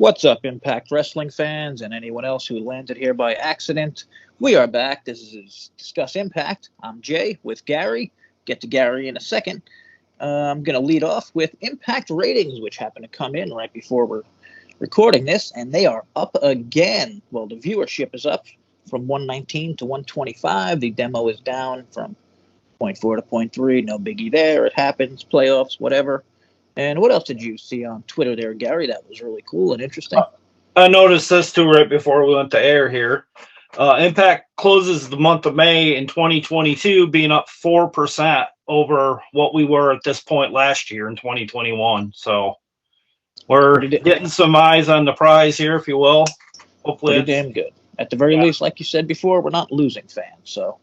What's up, Impact Wrestling fans and anyone else who landed here by accident? We are back. This is Discuss Impact. I'm Jay with Gary. Get to Gary in a second. I'm going to lead off with Impact ratings, which happen to come in right before we're recording this, and they are up again. Well, the viewership is up from 119 to 125. The demo is down from 0.4 to 0.3. No biggie there. It happens. Playoffs, whatever. And what else did you see on Twitter there, Gary? That was really cool and interesting. I noticed this too right before we went to air here. Impact closes the month of May in 2022 being up 4% over what we were at this point last year in 2021. So we're getting some eyes on the prize here, if you will. Hopefully pretty damn good. At the very least, like you said before, we're not losing fans. So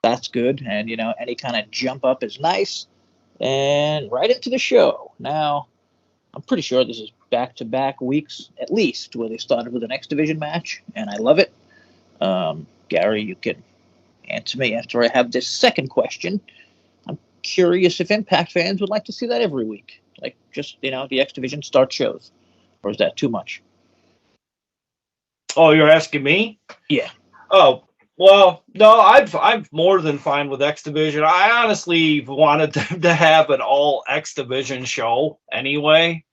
that's good. And, any kind of jump up is nice. And right into the show. Now, I'm pretty sure this is back-to-back weeks, at least, where they started with an X Division match, and I love it. Gary, you can answer me after I have this second question. I'm curious if Impact fans would like to see that every week. Like, just, the X Division start shows. Or is that too much? Oh, you're asking me? Yeah. Oh, well, no, I'm more than fine with X Division. I honestly wanted them to have an all X Division show anyway.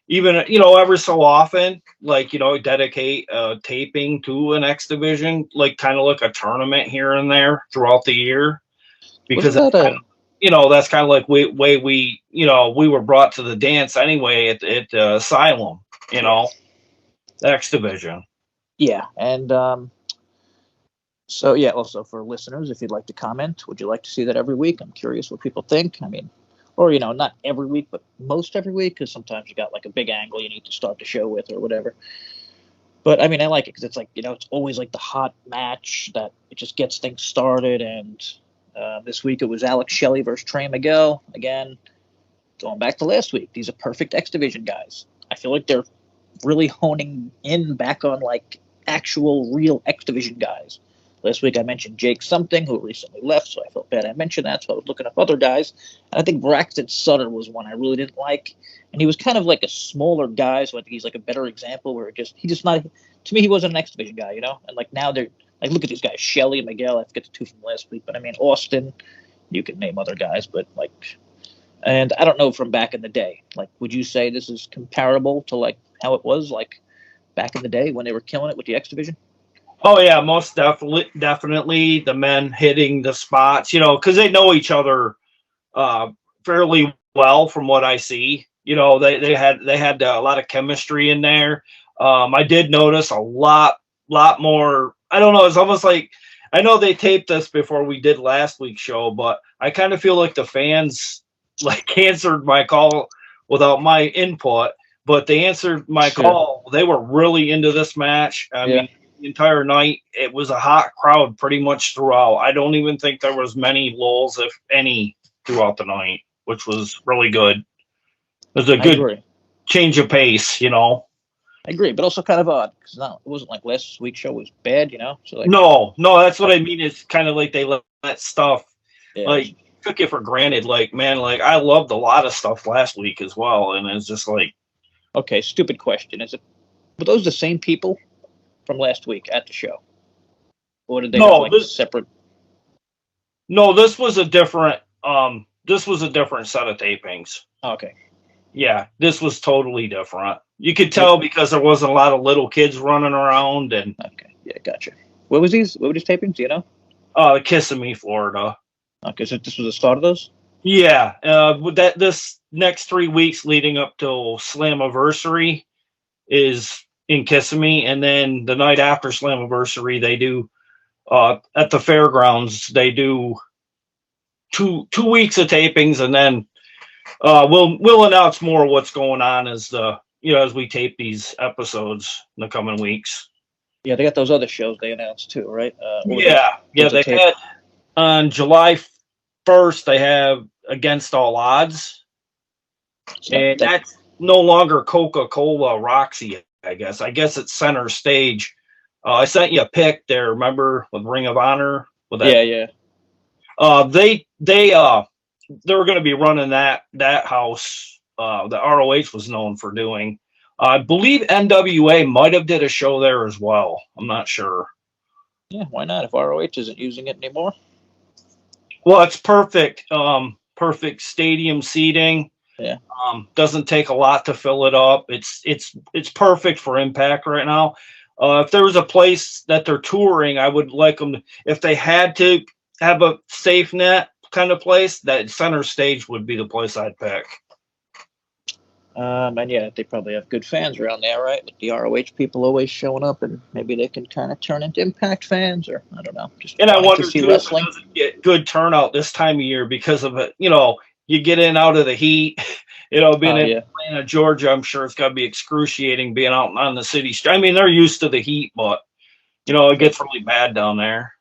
Even ever so often, like dedicate taping to an X Division, like kind of like a tournament here and there throughout the year, because that's kind of like we were brought to the dance anyway at Asylum, the X Division. Yeah, and so, yeah, also for listeners, if you'd like to comment, would you like to see that every week? I'm curious what people think. I mean, or, not every week, but most every week, because sometimes you got like a big angle you need to start the show with or whatever. But, I mean, I like it because it's like, it's always like the hot match that it just gets things started. And this week it was Alex Shelley versus Trey Miguel. Again, going back to last week, these are perfect X Division guys. I feel like they're really honing in back on like actual real X Division guys. Last week I mentioned Jake something, who recently left, so I felt bad I mentioned that, so I was looking up other guys. And I think Braxton Sutter was one I really didn't like. And he was kind of like a smaller guy, so I think he's like a better example where he just not, to me, he wasn't an X Division guy, And like now they're, like, look at these guys, Shelley and Miguel, I forget the two from last week, but I mean, Austin, you can name other guys, but like, and I don't know from back in the day. Like, would you say this is comparable to like how it was like back in the day when they were killing it with the X Division? Oh yeah, most definitely the men hitting the spots, because they know each other fairly well from what I see. They had a lot of chemistry in there. I did notice a lot more. I don't know. It's almost like, I know they taped this before we did last week's show, but I kind of feel like the fans like answered my call without my input. But they answered my call. They were really into this match. I mean, the entire night, it was a hot crowd pretty much throughout. I don't even think there was many lulls, if any, throughout the night, which was really good. It was a good change of pace, I agree, but also kind of odd, because it wasn't like last week's show was bad, So like, no, that's what I mean. It's kind of like they let stuff, like, took it for granted. Like, man, like, I loved a lot of stuff last week as well, and it's just like... Okay, stupid question. Were those the same people from last week at the show? Or did they have like separate? No, this was a different set of tapings. Okay. Yeah, this was totally different. You could tell because there wasn't a lot of little kids running around and... Okay, yeah, gotcha. What were these tapings, do you know? Kissimmee, Florida. Okay, so this was the start of those? Yeah, this next 3 weeks leading up till Slammiversary is in Kissimmee, and then the night after Slammiversary, they do at the fairgrounds. They do two weeks of tapings, and then we'll announce more what's going on as we tape these episodes in the coming weeks. Yeah, they got those other shows they announced too, right? They had on July 1st. They have Against All Odds, and that's no longer Coca-Cola Roxy. I guess it's Center Stage. I sent you a pic there. Remember with Ring of Honor? With that? Yeah. They were going to be running that house the ROH was known for doing. I believe NWA might have did a show there as well. I'm not sure. Yeah, why not? If ROH isn't using it anymore. Well, it's perfect. Perfect stadium seating. Yeah. Doesn't take a lot to fill it up. It's perfect for Impact right now. If there was a place that they're touring, I would like them if they had to have a safe net kind of place. That center stage would be the place I'd pick. And yeah, they probably have good fans around there, right? With the ROH people always showing up, and maybe they can kind of turn into Impact fans, or I don't know, just And I wanting to wonder see too if it wrestling. doesn't get good turnout this time of year because of it. You know, you get in out of the heat. You know, being Oh in yeah, Atlanta, Georgia, I'm sure it's got to be excruciating being out on the city street. I mean, they're used to the heat, but you know, it gets really bad down there.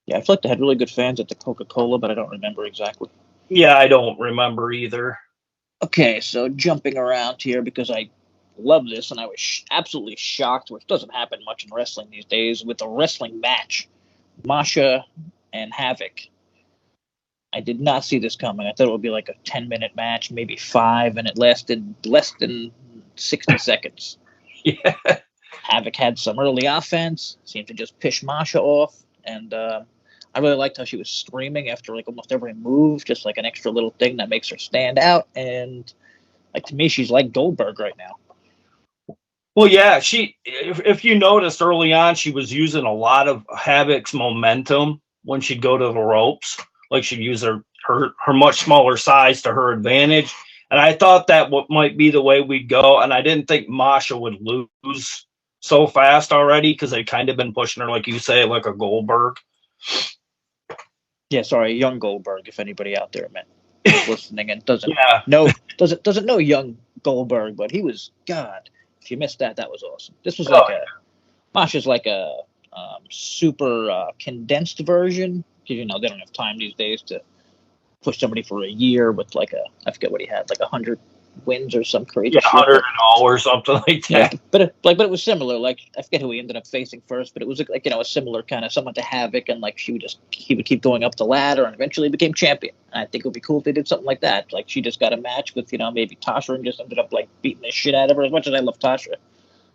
yeah. I feel like they had really good fans at the Coca-Cola, but I don't remember exactly. Yeah, I don't remember either. Okay, so jumping around here because I love this, and I was absolutely shocked, which doesn't happen much in wrestling these days, with a wrestling match, Masha and Havoc. I did not see this coming. I thought it would be like a 10-minute match, maybe 5, and it lasted less than 60 seconds. Yeah. Havoc had some early offense, seemed to just piss Masha off, and I really liked how she was screaming after like almost every move, just like an extra little thing that makes her stand out. And like to me, she's like Goldberg right now. Well, yeah, if you noticed early on, she was using a lot of Havoc's momentum when she'd go to the ropes. Like she'd use her much smaller size to her advantage. And I thought that what might be the way we'd go. And I didn't think Masha would lose so fast already because they kind of been pushing her, like you say, like a Goldberg. Yeah, sorry, young Goldberg. If anybody out there listening and doesn't know young Goldberg, but he was God. If you missed that, that was awesome. This was like Masha's like a super condensed version because you know they don't have time these days to push somebody for a year with like I forget what he had, like 100 wins or some crazy shit. 100 or something like that. Yeah, but it was similar. Like I forget who he ended up facing first, but it was like a similar kind of someone to Havoc, and like he would keep going up the ladder, and eventually became champion. And I think it would be cool if they did something like that. Like she just got a match with maybe Tasha and just ended up like beating the shit out of her. As much as I love Tasha, it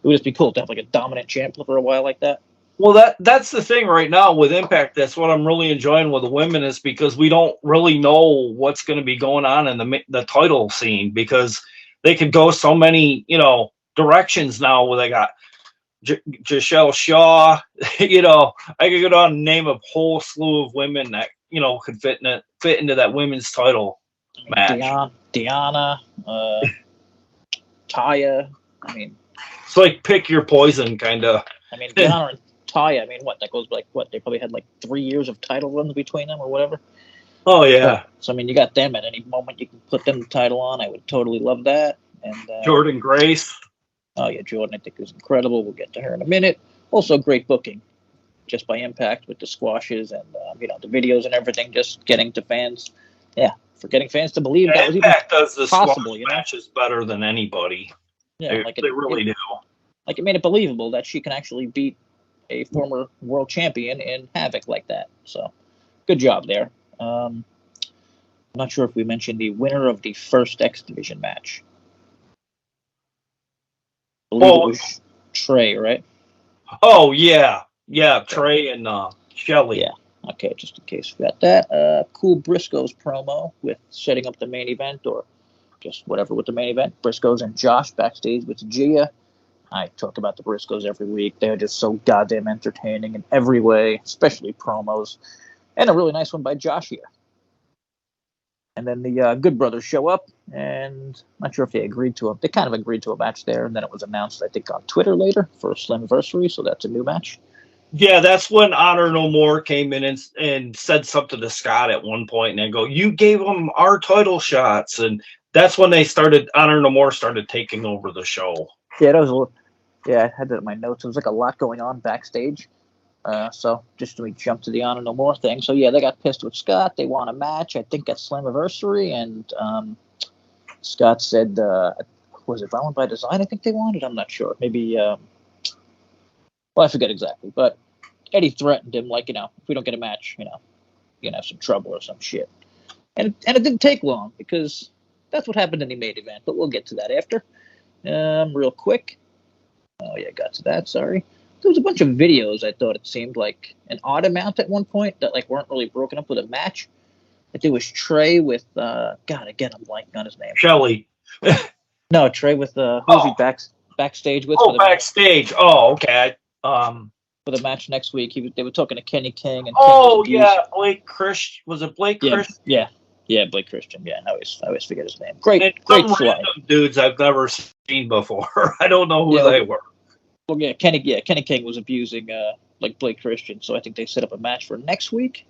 would just be cool to have like a dominant champ for a while like that. Well, that's the thing right now with Impact. That's what I'm really enjoying with the women is because we don't really know what's going to be going on in the title scene because they could go so many directions now. Where they got Giselle Shaw, I could go down and name a whole slew of women that could fit into that women's title match. Deanna, Taya. I mean, it's like pick your poison, kind of. I mean, Deanna and Taya, I mean, that goes like they probably had like 3 years of title runs between them or whatever. Oh yeah. So I mean, you got them at any moment you can put them the title on. I would totally love that. And Jordan Grace. Oh yeah, Jordan I think is incredible. We'll get to her in a minute. Also great booking, just by Impact with the squashes and the videos and everything, just getting to fans. Yeah, for getting fans to believe that was even does the possible. Matches better than anybody. Yeah, they really do. Like it made it believable that she can actually beat a former world champion in Havoc like that. So, good job there. I'm not sure if we mentioned the winner of the first X Division match. I believe it was Trey, right? Oh yeah, Trey and Shelly. Yeah. Okay, just in case we got that. Cool Briscoes promo with setting up the main event or just whatever with the main event. Briscoes and Josh backstage with Gia. I talk about the Briscoes every week. They're just so goddamn entertaining in every way, especially promos. And a really nice one by Josh here. And then the Good Brothers show up, and I'm not sure if they agreed to it. They kind of agreed to a match there, and then it was announced, I think, on Twitter later for Slammiversary, so that's a new match. Yeah, that's when Honor No More came in and said something to Scott at one point, and they go, "You gave them our title shots," and that's when Honor No More started taking over the show. Yeah, that was a little. Yeah, I had that in my notes. There was like a lot going on backstage. So just we jump to the Honor No More thing. So yeah, they got pissed with Scott. They want a match, I think, at Slammiversary, and Scott said, was it Violent by Design? I think they wanted. I'm not sure. Maybe. Well, I forget exactly, but Eddie threatened him, like, if we don't get a match, you're gonna have some trouble or some shit. And it didn't take long because that's what happened in the main event. But we'll get to that after. Real quick. Oh yeah, got to that. Sorry. There was a bunch of videos. I thought it seemed like an odd amount at one point that like weren't really broken up with a match. Like there was Trey with God again. I'm blanking on his name. Shelly. No, Trey with who's he backstage with? Oh, Backstage. Oh, okay. For the match next week, they were talking to Kenny King and. Oh yeah, Blake Christian. Was it Blake Christian? Yeah, Blake Christian. Yeah, I always forget his name. Great slide. Dudes I've never seen before. I don't know who they were. Well, Kenny King was abusing like Blake Christian, so I think they set up a match for next week.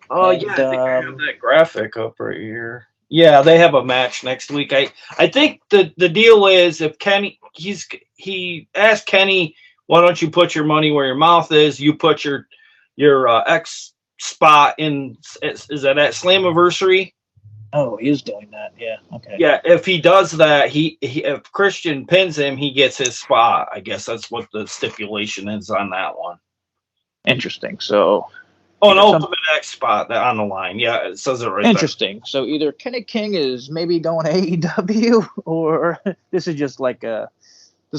Oh yeah, I think I have that graphic up right here. Yeah, they have a match next week. I think the deal is if Kenny he asked Kenny, why don't you put your money where your mouth is? You put your X spot in. Is that at Slammiversary? Oh, he is doing that. Yeah. Okay. Yeah, if he does that, he if Christian pins him, he gets his spot. I guess that's what the stipulation is on that one. Interesting. So. Oh, an Ultimate X spot on the line. Yeah, it says it right Interesting. There. So either Kenny King is maybe going to AEW, or this is just like this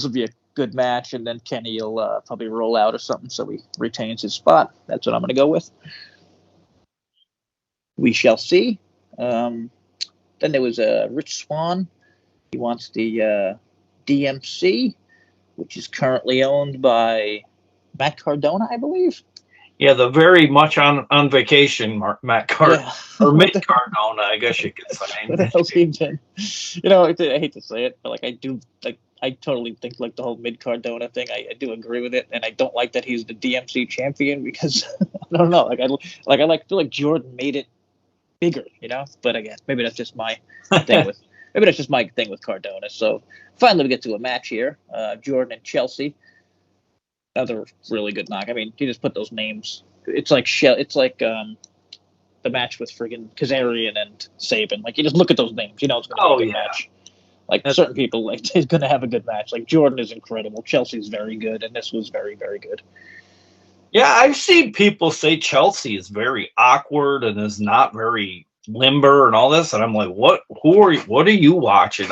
will be a good match, and then Kenny will probably roll out or something, so he retains his spot. That's what I'm going to go with. We shall see. Then there was Rich Swan. He wants the DMC, which is currently owned by Matt Cardona, I believe. Yeah, the very much on vacation, Matt Cardona, or Mitt Cardona, I guess you could say. What the hell's he been? You know, I hate to say it, but like I totally think like the whole Mid Cardona thing. I do agree with it, and I don't like that he's the DMC champion because I don't know. I feel like Jordan made it bigger, you know. But again, maybe that's just my thing with Cardona. So finally, we get to a match here: Jordan and Chelsea. Another really good knock. I mean, you just put those names. It's like the match with friggin' Kazarian and Sabin. Like you just look at those names, you know it's gonna be a good match. Like certain people, like is gonna have a good match. Like Jordan is incredible, Chelsea's very good, and this was very, very good. Yeah, I've seen people say Chelsea is very awkward and is not very limber and all this, and I'm like, what are you watching?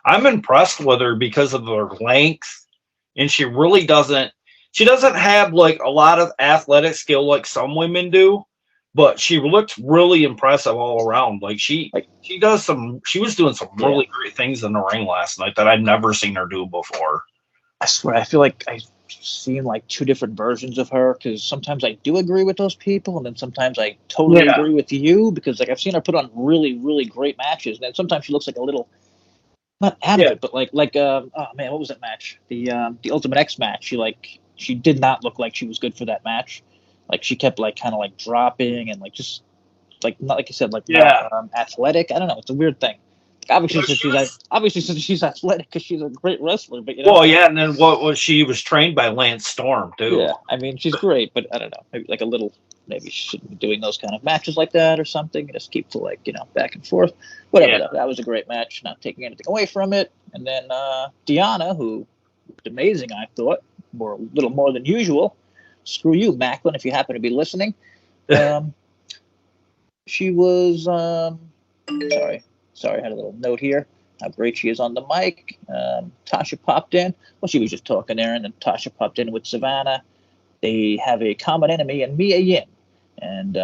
I'm impressed with her because of her length, and she really doesn't. She doesn't have like a lot of athletic skill like some women do, but she looks really impressive all around. Like she was doing some really great things in the ring last night that I'd never seen her do before. I swear, I feel like I've seen like two different versions of her because sometimes I do agree with those people, and then sometimes I totally agree with you because like I've seen her put on really, really great matches, and then sometimes she looks like a little. Not out of it, but oh man, what was that match? The Ultimate X match. She did not look like she was good for that match. Like she kept like kind of like dropping and like just like not like you said not athletic. I don't know. It's a weird thing. Obviously, since she's athletic because she's a great wrestler. But you know, and then she was trained by Lance Storm too. Yeah, I mean she's great, but I don't know. Maybe like a little. Maybe she shouldn't be doing those kind of matches like that or something. Just keep to like back and forth. Whatever. That was a great match. Not taking anything away from it. And then Deanna, who looked amazing, I thought. A little more than usual. Screw you, Macklin, if you happen to be listening. She was sorry, I had a little note here. How great she is on the mic. Tasha popped in. Well, she was just talking there, and then Tasha popped in with Savannah. They have a common enemy in Mia Yim. And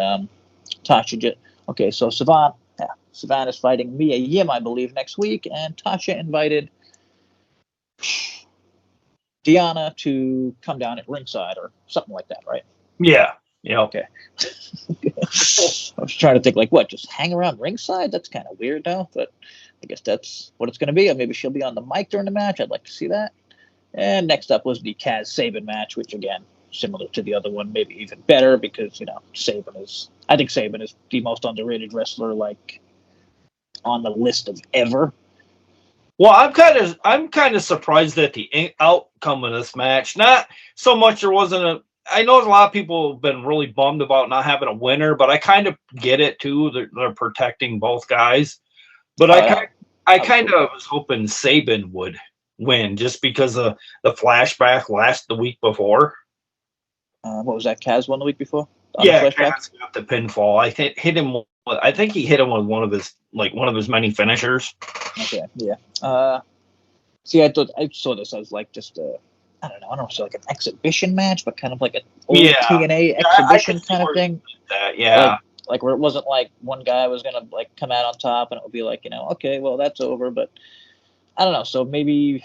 Tasha just okay, so Savannah's fighting Mia Yim, I believe, next week, and Tasha invited Deanna to come down at ringside or something like that, right? Yeah. Okay. I was trying to think, like, what? Just hang around ringside? That's kind of weird now, but I guess that's what it's going to be. Or maybe she'll be on the mic during the match. I'd like to see that. And next up was the Kaz Sabin match, which again, similar to the other one, maybe even better because I think Sabin is the most underrated wrestler, like on the list of ever. Well, I'm kind of surprised at the outcome of this match. Not so much there wasn't I know a lot of people have been really bummed about not having a winner, but I kind of get it too. They're protecting both guys, but I kind of was hoping Sabin would win just because of the flashback the week before. What was that? Kaz won the week before? Kaz got the pinfall. I hit him I think he hit him with one of his many finishers. Okay, yeah. See, I saw this as like just a, I don't know, I don't know, so like an exhibition match, but kind of like an old Yeah, TNA I could exhibition see kind of where thing. that. Yeah, Like where it wasn't like one guy was gonna like come out on top, and it would be like, okay, well that's over, but I don't know. So maybe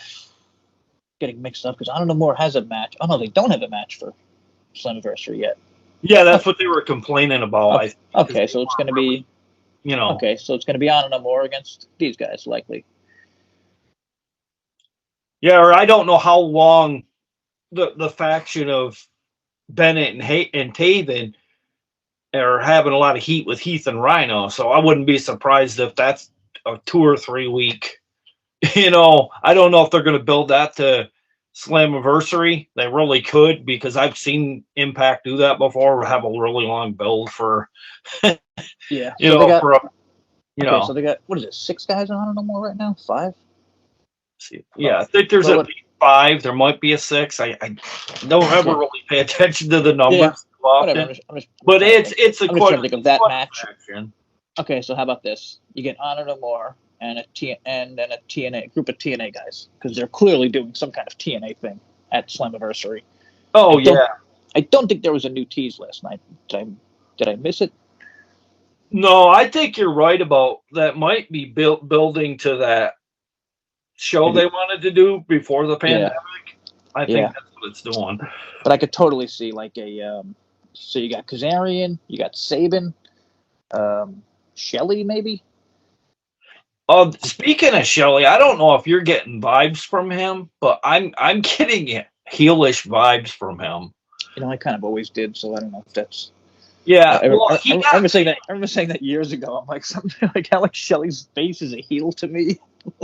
getting mixed up because I don't know more has a match. Oh no, they don't have a match for Slammiversary yet. yeah, that's what they were complaining about. I think, 'cause Okay, they so it's weren't gonna really, be you know. okay, so it's gonna be on and no more against these guys likely. Yeah, or I don't know how long the faction of Bennett and Taven are having a lot of heat with Heath and Rhino, so I wouldn't be surprised if that's a 2 or 3 week. I don't know if they're going to build that to Slammiversary. They really could because I've seen Impact do that before. Have a really long build for Yeah. So they got for a okay. So they got what is it? 6 guys on no more right now? 5? yeah. I think there's Well, at least 5. There might be a 6. I don't ever really pay attention to the yeah. numbers too Whatever. often. But it's I'm just trying to think of that match. Faction. Okay, so how about this? You get Honor No More and then a TNA group of TNA guys because they're clearly doing some kind of TNA thing at Slammiversary. Oh yeah. I don't think there was a new tease last night. Did I miss it? No, I think you're right about that. Might be building to that show they wanted to do before the pandemic. I think that's what it's doing. But I could totally see like so you got Kazarian, you got Sabin, Shelly maybe. Speaking of Shelly, I don't know if you're getting vibes from him, but I'm getting heelish vibes from him. I kind of always did, so I don't know if that's. Yeah, I remember saying that. I remember saying that years ago. I'm like something like how like Shelly's face is a heel to me.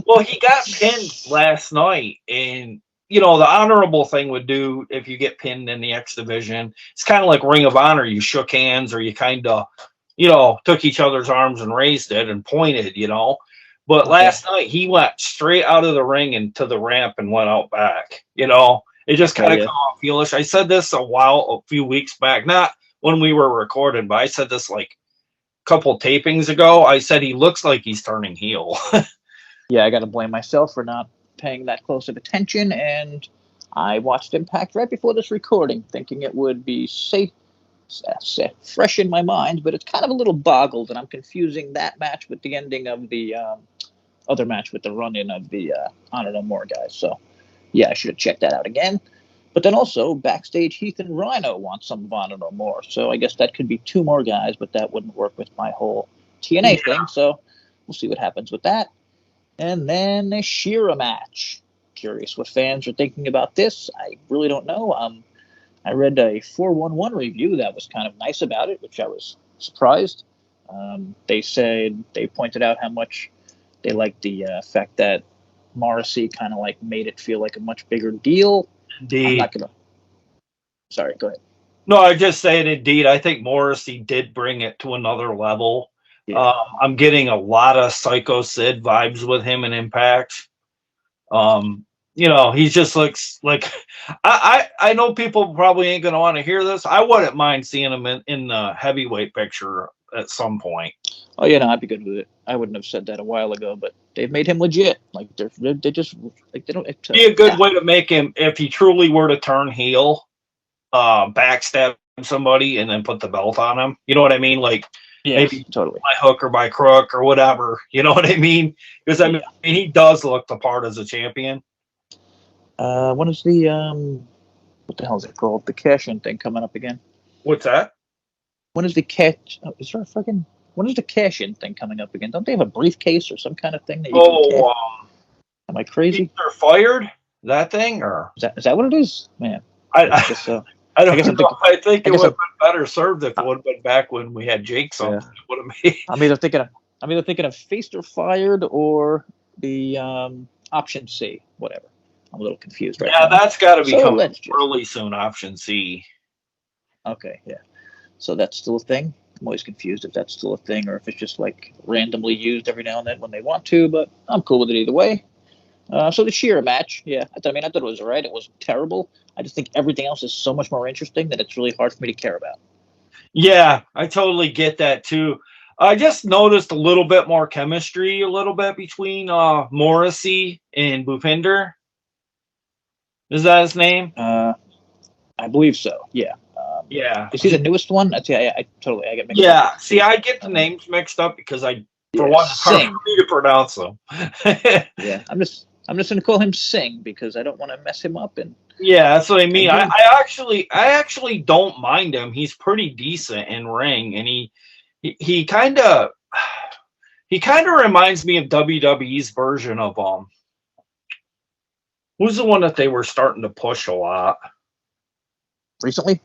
Well, he got pinned last night, and the honorable thing would do if you get pinned in the X division. It's kind of like Ring of Honor. You shook hands, or you kind of, took each other's arms and raised it and pointed. But last night he went straight out of the ring and to the ramp and went out back. It just kind of come off heelish. I said this a few weeks back, not when we were recording, but I said this like a couple tapings ago. I said he looks like he's turning heel. Yeah, I got to blame myself for not paying that close of attention, and I watched Impact right before this recording, thinking it would be fresh in my mind, but it's kind of a little boggled, and I'm confusing that match with the ending of the other match with the run-in of the Honor No More guys. So, yeah, I should have checked that out again. But then also, backstage, Heath and Rhino want some of Honor No More. So I guess that could be 2 more guys, but that wouldn't work with my whole TNA thing. So we'll see what happens with that. And then a Shira match. Curious what fans are thinking about this. I really don't know. I read a 411 review that was kind of nice about it, which I was surprised. They pointed out how much they liked the fact that Morrissey kind of like made it feel like a much bigger deal. Indeed. I'm not gonna. Sorry, go ahead. No, I just saying indeed. I think Morrissey did bring it to another level. Yeah. I'm getting a lot of Psycho Sid vibes with him in Impact. He just looks like I know people probably ain't gonna want to hear this. I wouldn't mind seeing him in the heavyweight picture at some point. Oh yeah, no, I'd be good with it. I wouldn't have said that a while ago, but they've made him legit. Like they just like they don't. Be a good way to make him if he truly were to turn heel, backstab somebody and then put the belt on him. You know what I mean? Like maybe totally by hook or by crook or whatever. You know what I mean? Because I mean he does look the part as a champion. When is the what the hell is it called? The cash-in thing coming up again? What's that? When is the cash? Oh, is there a fucking? When is the cash-in thing coming up again? Don't they have a briefcase or some kind of thing that you can cash? Am I crazy? They're fired. That thing, or is that what it is? Man, I guess so. I don't know. I think it would have been better served if it would have been back when we had Jake. So would have made. I'm either thinking of Faced or Fired or the option C, whatever. I'm a little confused right now. Yeah, that's got to be coming really soon. Option C. Okay, yeah. So that's still a thing. I'm always confused if that's still a thing or if it's just like randomly used every now and then when they want to, but I'm cool with it either way. So the Shira match, yeah. I thought it was all right. It wasn't terrible. I just think everything else is so much more interesting that it's really hard for me to care about. Yeah, I totally get that too. I just noticed a little bit more chemistry, a little bit between Morrissey and Bhupinder. Is that his name? I believe so. Yeah. Yeah. Is he the newest one? I totally I get mixed up. Yeah. See, I get the names mixed up because for Yeah, one, it's hard for Singh. me to pronounce them. Yeah, I'm just gonna call him Singh because I don't want to mess him up. And Yeah, that's what I mean. do. I actually don't mind him. He's pretty decent in ring, and he kind of reminds me of WWE's version of who's the one that they were starting to push a lot. Recently?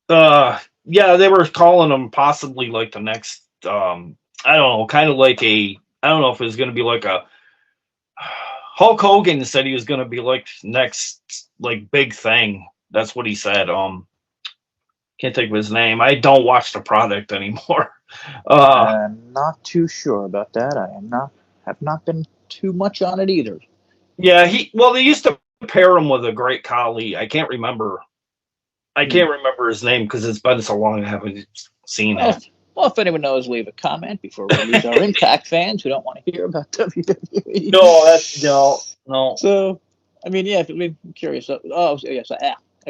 Yeah, they were calling him possibly like the next I don't know, kind of like I don't know if it was going to be like a Hulk Hogan said he was going to be like next like big thing. That's what he said. Can't think of his name. I don't watch the product anymore. I'm not too sure about that. Have not been too much on it either. Yeah, they used to pair him with a great colleague. I can't remember his name because it's been so long I haven't seen it. Well, if anyone knows, leave a comment before we lose our Impact fans who don't want to hear about WWE. No. So, I mean, yeah, I'm curious. I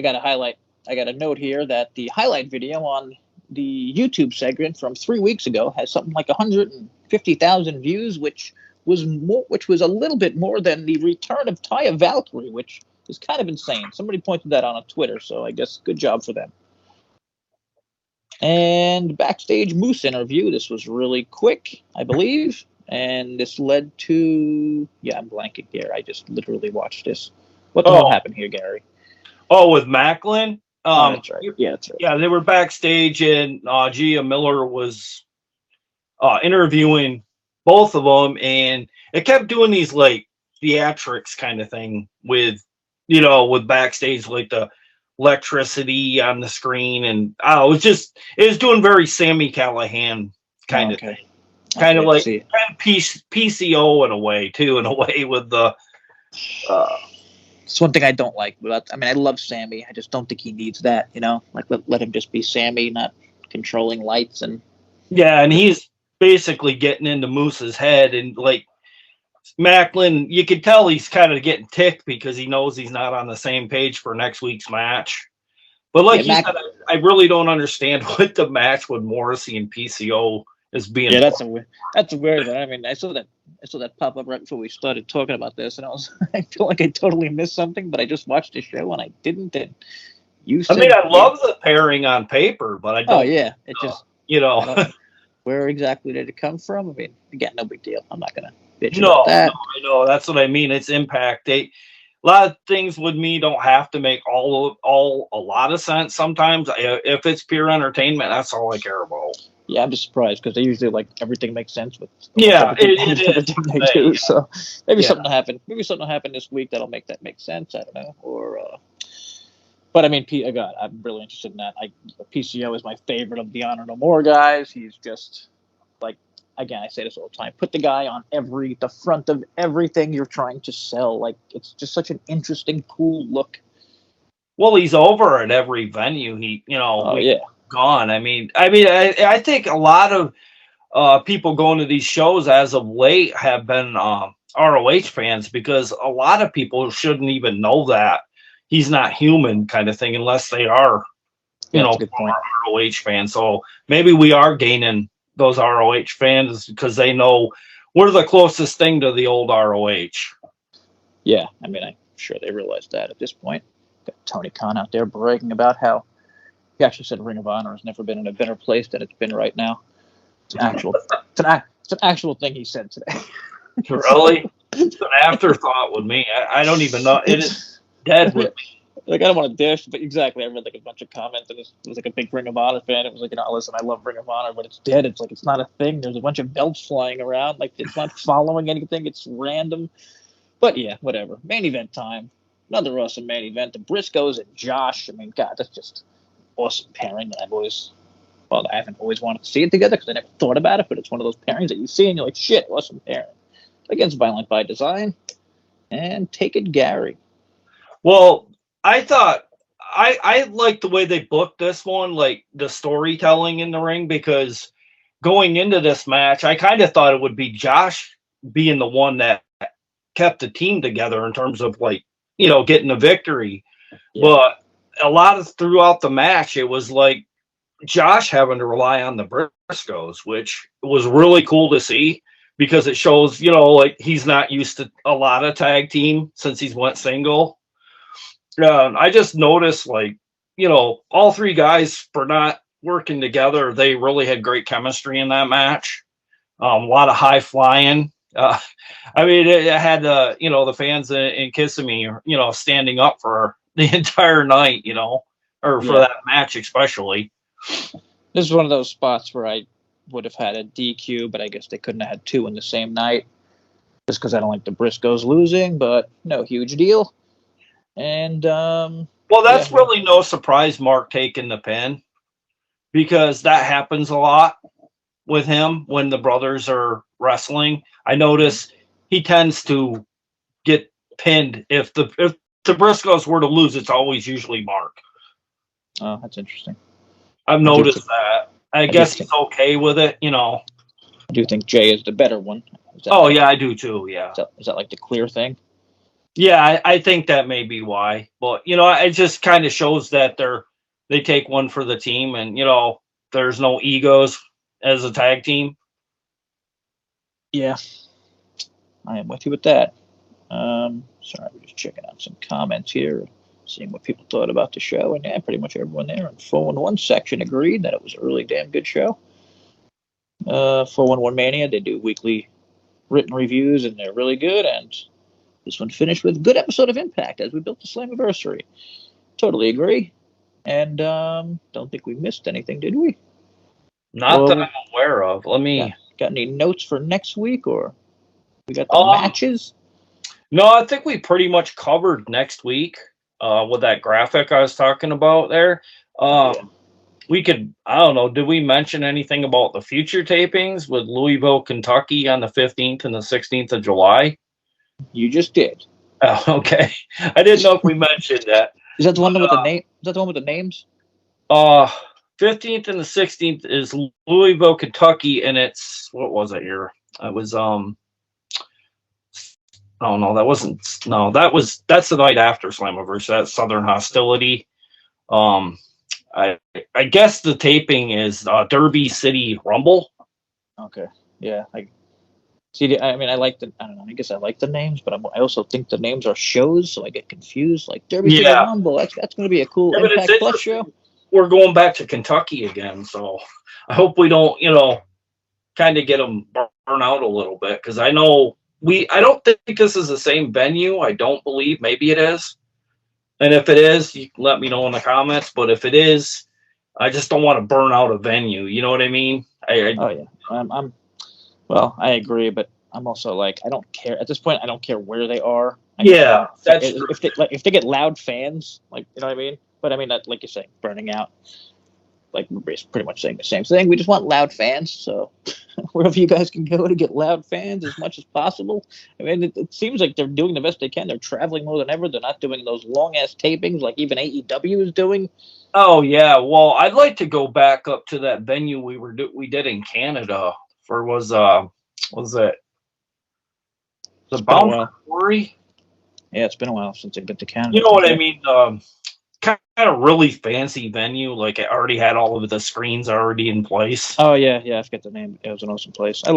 got a highlight. I got a note here that the highlight video on the YouTube segment from 3 weeks ago has something like 150,000 views, which was a little bit more than the return of Taya Valkyrie, which is kind of insane. Somebody pointed that out on Twitter, so I guess good job for them. And Backstage Moose interview. This was really quick, I believe. And this led to... Yeah, I'm blanking here. I just literally watched this. What the hell happened here, Gary? Oh, with Macklin? That's right. Yeah, that's right. Yeah, they were backstage, and Gia Miller was interviewing both of them, and it kept doing these, like, theatrics kind of thing with backstage, like the electricity on the screen, and it was doing very Sammy Callahan kind of thing, kind of like PCO in a way with the it's one thing I don't like about. I mean, I love Sammy. I just don't think he needs that. Like let him just be Sammy, not controlling lights and. Yeah, and he's basically getting into Moose's head, and like Macklin, you could tell he's kind of getting ticked because he knows he's not on the same page for next week's match. But like you said, I really don't understand what the match with Morrissey and PCO is being. Yeah, that's a weird one. I mean, I saw that pop up right before we started talking about this, and I feel like I totally missed something, but I just watched the show and I didn't. And I love the pairing on paper, but I don't. Oh yeah, it just where exactly did it come from? I mean, again, no big deal. I'm not gonna bitch about that. No, I know that's what I mean. It's Impact. A lot of things with me don't have to make a lot of sense. Sometimes, if it's pure entertainment, that's all I care about. Yeah, I'm just surprised because they usually like everything makes sense with everything they do. Yeah. So maybe something will happen. Maybe something will happen this week that'll make that make sense. I don't know. But I mean, I'm really interested in that. PCO is my favorite of the Honor No More guys. He's just like, again, I say this all the time. Put the guy on the front of everything you're trying to sell. Like, it's just such an interesting, cool look. Well, he's over at every venue. Gone. I mean, I think a lot of people going to these shows as of late have been ROH fans, because a lot of people shouldn't even know that he's not human kind of thing unless they are, ROH fans. So maybe we are gaining those ROH fans because they know we're the closest thing to the old ROH. Yeah, I mean, I'm sure they realize that at this point. Got Tony Khan out there bragging about how he actually said Ring of Honor has never been in a better place than it's been right now. It's an actual thing he said today. Really? It's an afterthought with me. I don't even know. It is dead with me. Like, I don't want to dish, but exactly. I read like a bunch of comments, and it was like a big Ring of Honor fan. It was like, listen, I love Ring of Honor, but it's dead. It's like, it's not a thing. There's a bunch of belts flying around. Like, it's not following anything. It's random. But yeah, whatever. Main event time. Another awesome main event. The Briscoes and Josh. I mean, God, that's just awesome pairing that I haven't always wanted to see it together because I never thought about it, but it's one of those pairings that you see and you're like, shit, awesome pairing. Against Violent by Design and Take It Gary. Well, I thought I liked the way they booked this one, like the storytelling in the ring, because going into this match, I kind of thought it would be Josh being the one that kept the team together in terms of like, getting a victory. Yeah. But a lot of throughout the match, it was like Josh having to rely on the Briscoes, which was really cool to see because it shows, like he's not used to a lot of tag team since he's went single. I just noticed, like, all three guys for not working together, they really had great chemistry in that match. A lot of high flying. I mean, it had the fans in Kissimmee, standing up for the entire night, or for that match especially. This is one of those spots where I would have had a DQ, but I guess they couldn't have had two in the same night, just because I don't like the Briscoes losing. But no huge deal. And well, that's really no surprise, Mark taking the pin, because that happens a lot with him when the brothers are wrestling. I notice he tends to get pinned if the Briscoes were to lose. It's always usually Mark. Oh, that's interesting. I've noticed that. I guess he's okay with it, I do think Jay is the better one. Yeah, I do too. Yeah. Is that like the clear thing? Yeah, I think that may be why. But it just kind of shows that they take one for the team, and there's no egos as a tag team. Yeah, I am with you with that. Sorry, we're just checking out some comments here, seeing what people thought about the show, and yeah, pretty much everyone there in 411 section agreed that it was a really damn good show. 411 Mania, they do weekly written reviews, and they're really good, and this one finished with good episode of Impact as we built the Slammiversary. Totally agree. And don't think we missed anything, did we? Not that I'm aware of. Let me... Got any notes for next week, or we got the matches? No, I think we pretty much covered next week with that graphic I was talking about there. We could, I don't know, did we mention anything about the future tapings with Louisville, Kentucky on the 15th and the 16th of July? You just did. Oh, okay. I didn't know if we mentioned that. Is that the one with the name? Is that the one with the names? 15th and the 16th is Louisville, Kentucky, and it's, what was it here? It was oh no, that wasn't, no, that's the night after Slammiversary. That's Southern Hostility. I guess the taping is Derby City Rumble. Okay. Yeah. I mean, I don't know. I guess I like the names, but I also think the names are shows, so I get confused. Like Derby City Rumble, that's going to be a cool Impact Plus show. We're going back to Kentucky again, so I hope we don't, kind of get them burn out a little bit, because I know I don't think this is the same venue. I don't believe. Maybe it is. And if it is, you can let me know in the comments. But if it is, I just don't want to burn out a venue. You know what I mean? Oh yeah. Well, I agree, but I'm also like, I don't care at this point. I don't care where they are. That's true. If they get loud fans, like, you know what I mean. But I mean, that, like you're saying, burning out. Like, we're pretty much saying the same thing. We just want loud fans. So wherever you guys can go to get loud fans as much as possible. I mean, it seems like they're doing the best they can. They're traveling more than ever. They're not doing those long-ass tapings like even AEW is doing. Oh, yeah. Well, I'd like to go back up to that venue we did in Canada was it the Bound Quarry? Yeah, it's been a while since I've been to Canada. You know what I mean? Kind of really fancy venue. Like, it already had all of the screens already in place. Oh yeah, I forget the name. It was an awesome place. I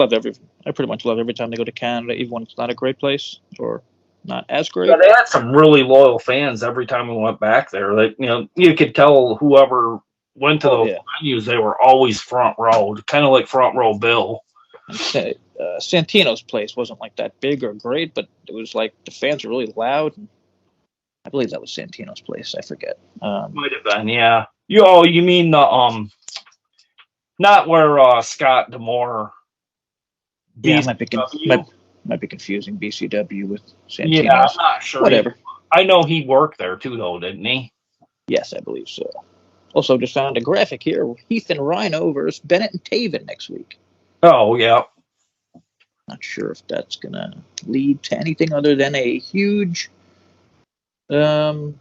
pretty much love every time they go to Canada, even when it's not a great place or not as great. Yeah, they had some really loyal fans every time we went back there. That you could tell whoever went to those venues, they were always front row, kind of like front row Bill. And Santino's place wasn't like that big or great, but it was like the fans were really loud. And I believe that was Santino's place. I forget. Might have been, yeah. You mean the not where Scott D'Amore. Yeah, might be confusing BCW with Santino's. Yeah, I'm not sure. Whatever. I know he worked there too, though, didn't he? Yes, I believe so. Also, just found a graphic here: Heath and Rhino versus Bennett and Taven next week. Oh yeah. Not sure if that's gonna lead to anything other than a huge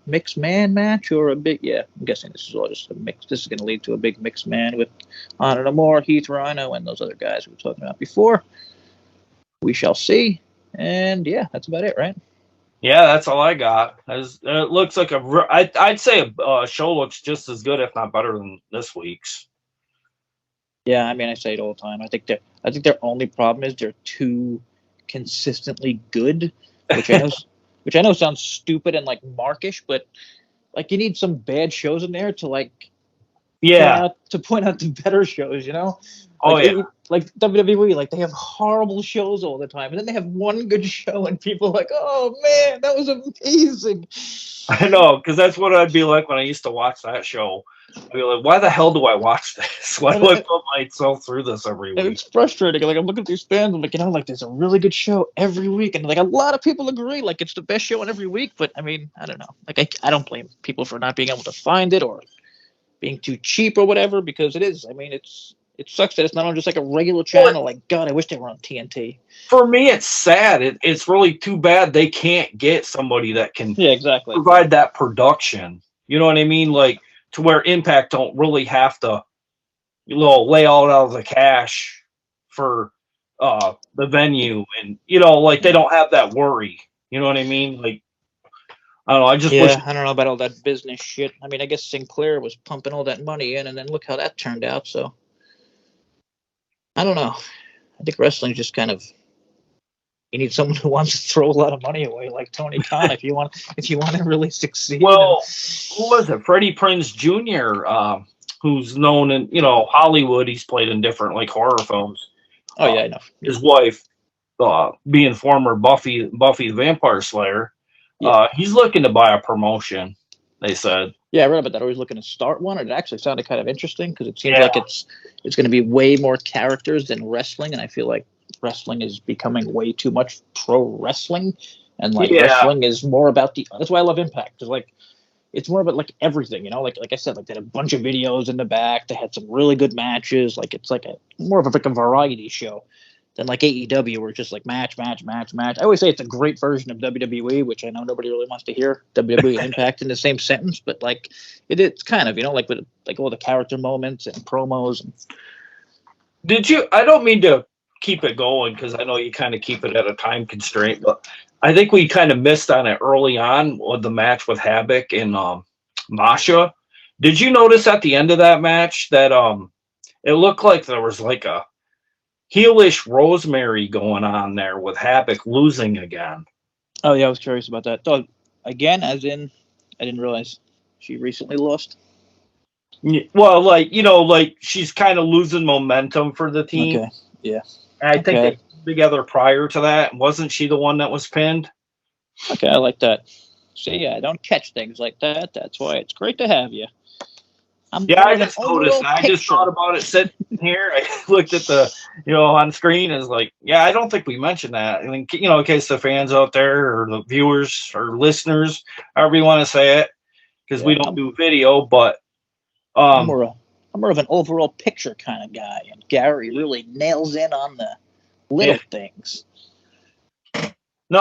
Mixed man match or a big, yeah, I'm guessing this is all just a mix. This is going to lead to a big mixed man with Honor No More, Heath Rhino, and those other guys we were talking about before. We shall see. And yeah, that's about it, right? Yeah, that's all I got. It looks like I'd say a show looks just as good, if not better, than this week's. Yeah, I mean, I say it all the time. I think their only problem is they're too consistently good, which I know, which I know sounds stupid and like markish, but like you need some bad shows in there to like Yeah. point out the better shows, you know? Oh yeah. Like WWE, like they have horrible shows all the time, and then they have one good show, and people are like, "Oh man, that was amazing." I know, because that's what I'd be like when I used to watch that show. I'd be like, why the hell do I watch this? Why do I put myself through this every And week? it's frustrating. Like I'm looking at these fans, I'm like, like there's a really good show every week, and like a lot of people agree, like it's the best show on every week. But I mean, I don't know. Like I don't blame people for not being able to find it or being too cheap or whatever, because it is. I mean, it sucks that it's not on just like a regular channel. Like God, I wish they were on TNT. For me, it's sad. It's really too bad they can't get somebody that can exactly provide that production. You know what I mean? Like to where Impact don't really have to, lay all out of the cash for the venue, and like they don't have that worry. You know what I mean? Like I don't know. I just wish. I don't know about all that business shit. I mean, I guess Sinclair was pumping all that money in, and then look how that turned out. So I don't know. I think wrestling's just kind of, you need someone who wants to throw a lot of money away, like Tony Khan, if you want to really succeed. Well, who was it? Freddie Prinze Jr., who's known in Hollywood. He's played in different like horror films. Oh yeah, I know. His wife, being former Buffy the Vampire Slayer, he's looking to buy a promotion. They said. Yeah, I read about that. I was looking to start one, and it actually sounded kind of interesting because it seems like it's going to be way more characters than wrestling, and I feel like wrestling is becoming way too much pro wrestling, and like wrestling is more about the. That's why I love Impact, because like it's more about like everything, like I said, like they had a bunch of videos in the back. They had some really good matches. Like it's like more of a variety show than like AEW, where it's just like match. I always say it's a great version of WWE, which I know nobody really wants to hear WWE and Impact in the same sentence, but like it's kind of, like with like all the character moments and promos. Did you? I don't mean to keep it going because I know you kind of keep it at a time constraint, but I think we kind of missed on it early on with the match with Havoc and Masha. Did you notice at the end of that match that it looked like there was like a heelish Rosemary going on there with Havoc losing again? Oh yeah, I was curious about that. So, again, as in, I didn't realize she recently lost. Well, like she's kind of losing momentum for the team. Okay. Yeah. I think they were together prior to that. Wasn't she the one that was pinned? Okay, I like that. See, I don't catch things like that. That's why it's great to have you. I just noticed. I just thought about it sitting here. I looked at the, on screen. Is like, I don't think we mentioned that. I mean, in case the fans out there or the viewers or listeners, however you want to say it, because we don't do video, but I'm more of an overall picture kind of guy, and Gary really nails in on the little things. No,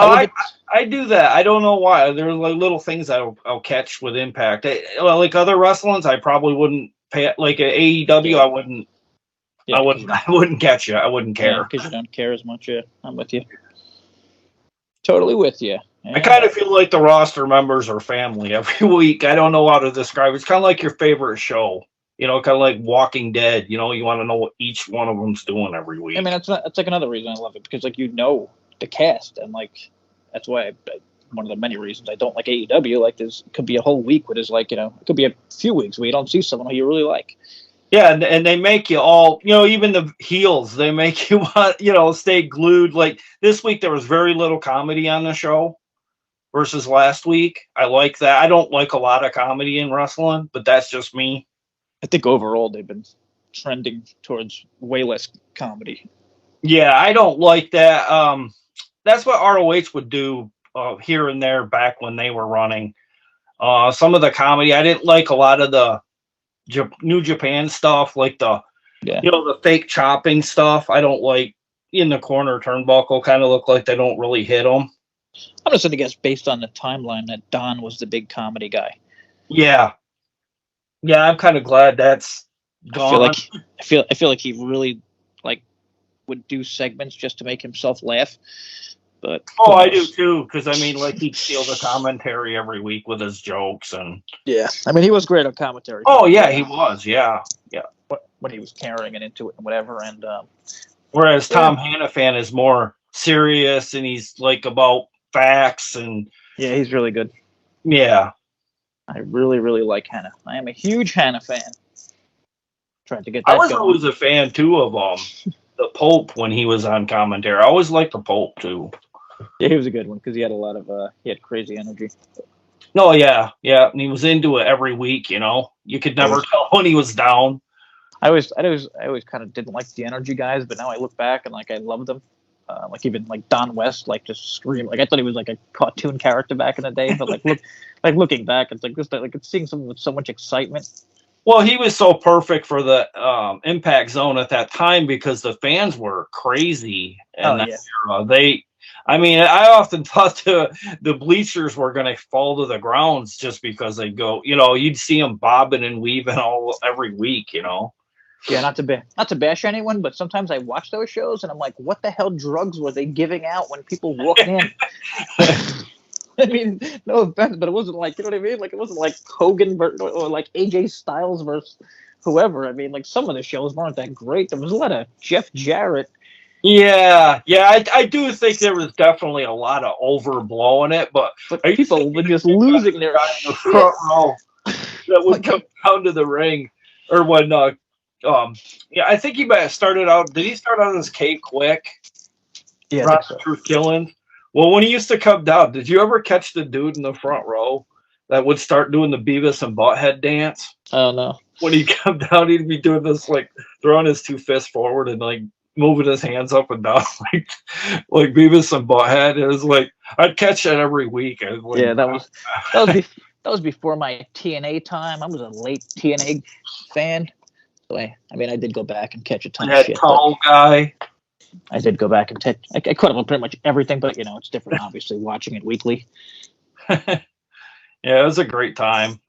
I do that. I don't know why. There are like little things I'll catch with Impact. Like other wrestlings, I probably wouldn't pay. Like at AEW, I wouldn't. I wouldn't catch you. I wouldn't care because you don't care as much. Yeah, I'm with you. Totally with you. Yeah. I kind of feel like the roster members are family every week. I don't know how to describe it. It's kind of like your favorite show. Kind of like Walking Dead. You want to know what each one of them's doing every week. I mean, that's like another reason I love it, because like the cast, and like that's why one of the many reasons I don't like AEW. Like there's could be a whole week where there's like it could be a few weeks where you don't see someone who you really like. Yeah, and they make you all, even the heels, they make you want, stay glued. Like this week, there was very little comedy on the show versus last week. I like that. I don't like a lot of comedy in wrestling, but that's just me. I think overall they've been trending towards way less comedy. Yeah, I don't like that. That's what ROH would do here and there back when they were running. Some of the comedy, I didn't like a lot of the New Japan stuff, like the the fake chopping stuff. I don't like in the corner turnbuckle, kind of look like they don't really hit them. I'm just going to guess based on the timeline that Don was the big comedy guy. Yeah. Yeah, I'm kind of glad that's gone. I feel like he really like would do segments just to make himself laugh. But I do too, because I mean, like he'd steal the commentary every week with his jokes and. Yeah, I mean he was great on commentary. Oh yeah, he was. Yeah. When he was carrying it into it and whatever, and whereas Tom Hannafan is more serious and he's like about facts and. Yeah, he's really good. Yeah. I really, really like Hannah. I am a huge Hannah fan. Trying to get that I was going. always a fan too of the Pope when he was on commentary. I always liked the Pope too. Yeah, he was a good one because he had a lot of he had crazy energy. No, yeah, and he was into it every week. You know, you could never tell when he was down. I always kind of didn't like the energy guys, but now I look back and like I love them. Like even like Don West, like just scream. Like I thought he was like a cartoon character back in the day, but looking back, it's like this. Like it's seeing someone with so much excitement. Well, he was so perfect for the Impact Zone at that time because the fans were crazy and era. I mean, I often thought the bleachers were going to fall to the grounds just because they go. You know, you'd see them bobbing and weaving every week. You know. Yeah, not to bash anyone, but sometimes I watch those shows and I'm like, what the hell drugs were they giving out when people walked in? I mean, no offense, but it wasn't like, you know what I mean? Like, it wasn't like Hogan or like AJ Styles versus whoever. I mean, like, some of the shows weren't that great. There was a lot of Jeff Jarrett. Yeah, I do think there was definitely a lot of overblowing it, but people were just losing their shit. Front row that would come down to the ring, or when I think he might have started out. Did he start out as K Quick? Yeah, Ron Truth Killings. Well, when he used to come down, did you ever catch the dude in the front row that would start doing the Beavis and Butthead dance? Oh no! When he'd come down, he'd be doing this like throwing his two fists forward and like moving his hands up and down like Beavis and Butthead. It was like I'd catch that every week. Like, yeah, that was before my TNA time. I was a late TNA fan. So I mean, I did go back and catch a ton of shit. Tall guy. I did go back and I caught up on pretty much everything, but you know, it's different. Obviously, watching it weekly. Yeah, it was a great time.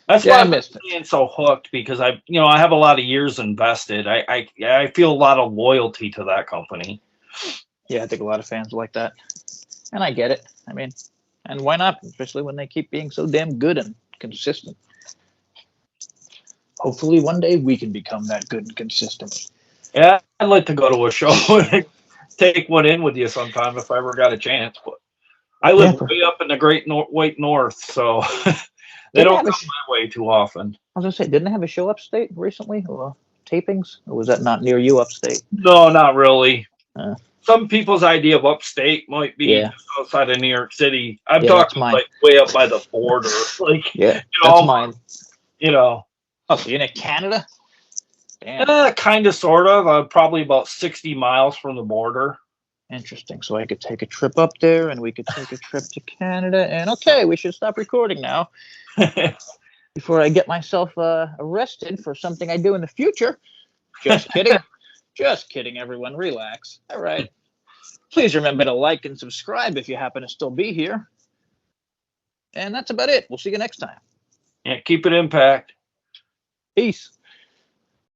That's why I'm being so hooked because I have a lot of years invested. I feel a lot of loyalty to that company. Yeah, I think a lot of fans like that, and I get it. I mean, and why not? Especially when they keep being so damn good and consistent. Hopefully, one day we can become that good and consistent. Yeah, I'd like to go to a show and take one in with you sometime if I ever got a chance. But I live way up in the Great White North, so they don't come my way too often. I was gonna say, didn't they have a show upstate recently, or tapings, or was that not near you upstate? No, not really. Some people's idea of upstate might be just outside of New York City. I'm talking like way up by the border, like that's mine. You know. Oh, so you're in Canada? Kind of, sort of. Probably about 60 miles from the border. Interesting. So I could take a trip up there, and we could take a trip to Canada. And okay, we should stop recording now before I get myself arrested for something I do in the future. Just kidding. Just kidding, everyone. Relax. All right. Please remember to like and subscribe if you happen to still be here. And that's about it. We'll see you next time. Yeah, keep it Impact. Peace.